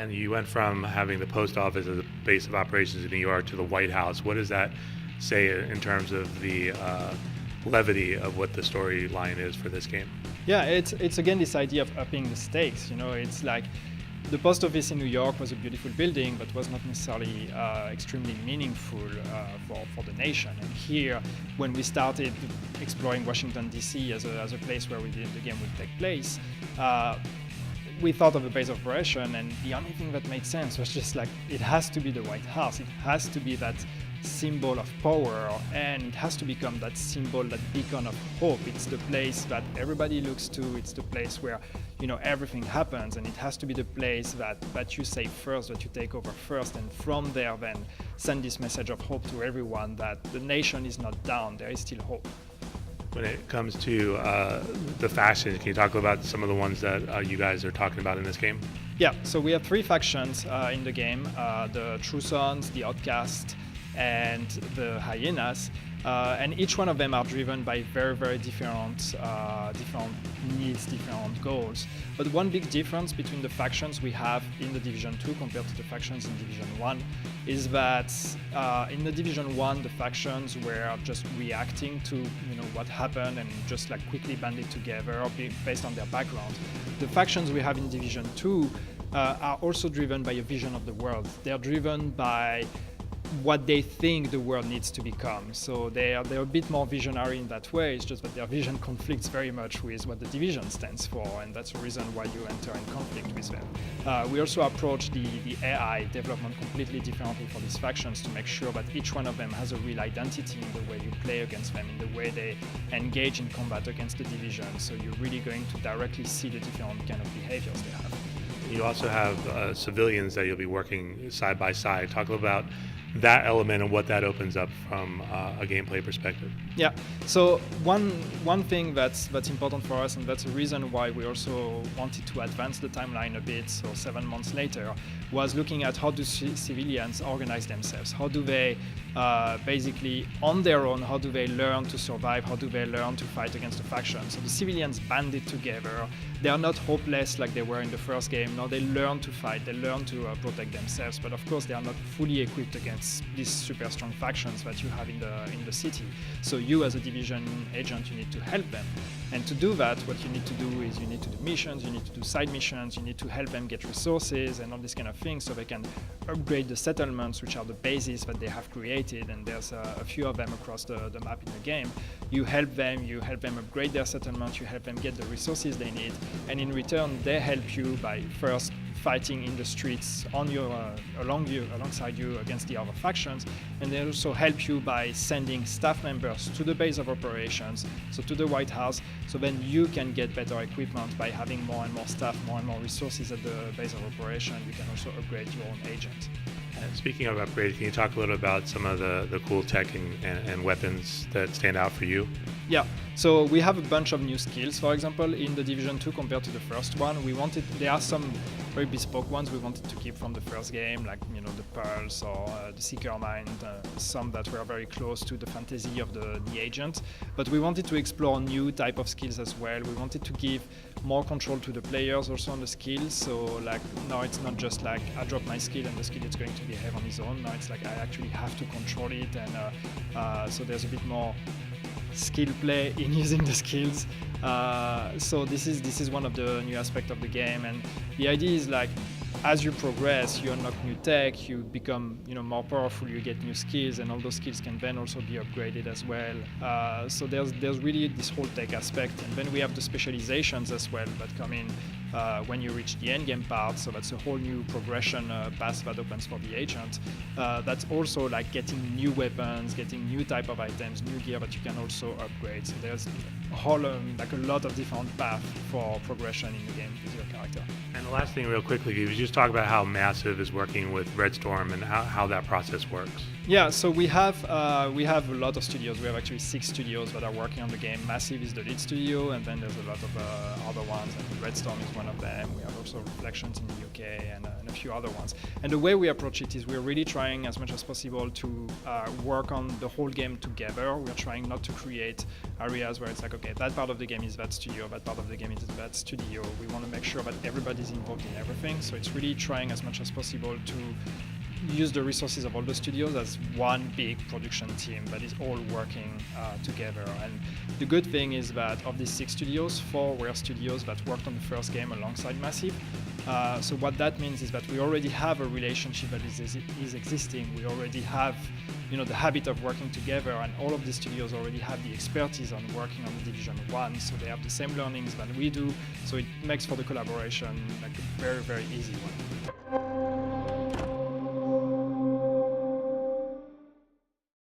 And you went from having the post office as a base of operations in New York to the White House. What does that say in terms of the levity of what the storyline is for this game? Yeah, it's again this idea of upping the stakes. It's like the post office in New York was a beautiful building, but was not necessarily extremely meaningful for the nation. And here, when we started exploring Washington, D.C. as a place where the game would take place, we thought of a base of operation, and the only thing that made sense was just like, it has to be the White House. It has to be that symbol of power, and it has to become that symbol, that beacon of hope. It's the place that everybody looks to. It's the place where everything happens, and it has to be the place that you say first, that you take over first, and from there then send this message of hope to everyone that the nation is not down, there is still hope. When it comes to the factions, can you talk about some of the ones that you guys are talking about in this game? Yeah, so we have 3 factions in the game, the True Sons, the Outcasts, and the Hyenas, and each one of them are driven by very, very different needs, different goals. But one big difference between the factions we have in the Division 2 compared to the factions in Division 1 is that in the Division 1 the factions were just reacting to what happened and just like quickly banded together based on their background. The factions we have in Division 2 are also driven by a vision of the world. They're driven by what they think the world needs to become. So they're a bit more visionary in that way. It's just that their vision conflicts very much with what the Division stands for, and that's the reason why you enter in conflict with them. We also approach the AI development completely differently for these factions to make sure that each one of them has a real identity in the way you play against them, in the way they engage in combat against the Division. So you're really going to directly see the different kind of behaviors they have. You also have civilians that you'll be working side by side. Talk a little about that element and what that opens up from a gameplay perspective. Yeah, so one thing that's important for us, and that's the reason why we also wanted to advance the timeline a bit, so 7 months later, was looking at how do civilians organize themselves. How do they basically on their own, how do they learn to survive, how do they learn to fight against the faction. So the civilians banded together. They are not hopeless like they were in the first game. No, they learn to fight, they learn to protect themselves, but of course they are not fully equipped against these super strong factions that you have in the city. So you as a Division agent, you need to help them. And to do that, what you need to do is you need to do missions, you need to do side missions, you need to help them get resources and all these kind of things so they can upgrade the settlements, which are the bases that they have created, and there's a few of them across the map in the game. You help them upgrade their settlement, you help them get the resources they need, and in return they help you by first fighting in the streets alongside you against the other factions, and they also help you by sending staff members to the base of operations, so to the White House, so then you can get better equipment by having more and more staff, more and more resources at the base of operation. You can also upgrade your own agent. And speaking of upgrade, can you talk a little about some of the cool tech and weapons that stand out for you? Yeah, so we have a bunch of new skills. For example, in the Division 2 compared to the first one, there are some very bespoke ones we wanted to keep from the first game, like the Pulse or the Seeker Mind, some that were very close to the fantasy of the agent. But we wanted to explore new type of skills as well. We wanted to give more control to the players also on the skills. So like now it's not just like I drop my skill and the skill is going to behave on its own. Now it's like I actually have to control it, and so there's a bit more skill play in using the skills. So this is one of the new aspects of the game, and the idea is like as you progress, you unlock new tech, you become more powerful, you get new skills, and all those skills can then also be upgraded as well. So there's really this whole tech aspect, and then we have the specializations as well that come in when you reach the end game part. So that's a whole new progression path that opens for the agent. That's also like getting new weapons, getting new type of items, new gear that you can also upgrade. So there's a lot of different paths for progression in the game with your character. And the last thing real quickly, you just talk about how Massive is working with Red Storm and how that process works. Yeah, so we have a lot of studios. We have actually 6 studios that are working on the game. Massive is the lead studio, and then there's a lot of other ones. I think Red Storm is one of them. We have also Reflections in the UK and a few other ones. And the way we approach it is we're really trying as much as possible to work on the whole game together. We're trying not to create areas where it's like, okay, that part of the game is that studio, that part of the game is that studio. We want to make sure that everybody's in involved in everything. So it's really trying as much as possible to use the resources of all the studios as one big production team that is all working together. And the good thing is that of these 6 studios, 4 were studios that worked on the first game alongside Massive. So what that means is that we already have a relationship that is existing. We already have, the habit of working together, and all of the studios already have the expertise on working on the Division 1. So they have the same learnings that we do. So it makes for the collaboration like a very, very easy one.